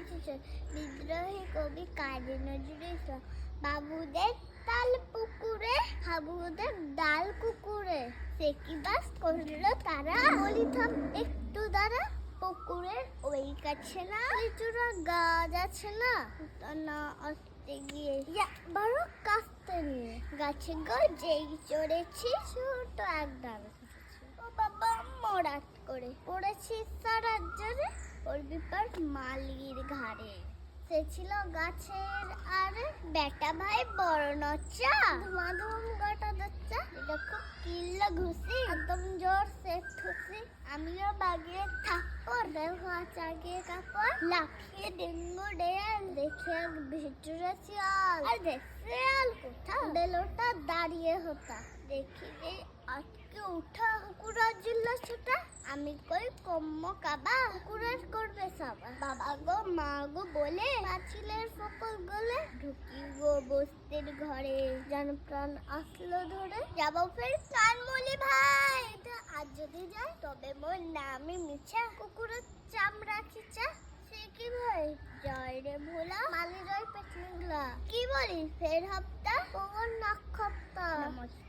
পঁচিশের বিদ্রোহী কবি কাজী নজরুল ইসলাম। বাবুদের তাল পুকুরে, হাবুদের ডাল কুকুরে, সে কি বাস করলো তারা, বলি থাম একটু দাঁড়া। পুকুরের ওই কাছে না লিচুরা গাছ আছে না, না আসতে গিয়ে বড় কাস্তে নিয়ে গাছে গো যেই চড়েছি, ছোট এক ডাল খসেছি। ও বাবা মরাট করে পড়েছি সারা জোরে, ওর বিপর মালির ঘাড়ে। সে ছিল গাছের আরে বেটা ভাই বড় নচ্চা, ধুমাধুম গোটা দচ্চা, এটা খুব কিল্লা ঘুষি, একদম জোর সে ঠুসি। আমিও বাগিয়ে থাপ্পর, দেওয়া চাগিয়ে কাপড়, লাফিয়ে ডেঙ্গু ডেয়াল, দেখে এক ভিতরে শিয়াল। আর দেখ শিয়াল কোথা, বেলোটা দাঁড়িয়ে হতা, দেখি রে আটকে উঠা কুকুরা জিল্লা ছোটা। আমি কই কম্ম কাবা, কুকুরের করবে সাবা। বাবা গো মা গো বলে পাঁচিলের ফকল গলে, ঢুকি গো বস্তির ঘরে, জান প্রাণ আসলো ধরে। যাবো ফের কানমলি ভাই, আজ যদি যায় তবে মোর নামই মিছা, কুকুরের চামড়া খিচা। সে কি ভাই জয় রে ভোলা, মালি জয় পেটলিংলা। কি বলিস ফের হপ্তা, ওর নাক খপ্তা। নমস্কার।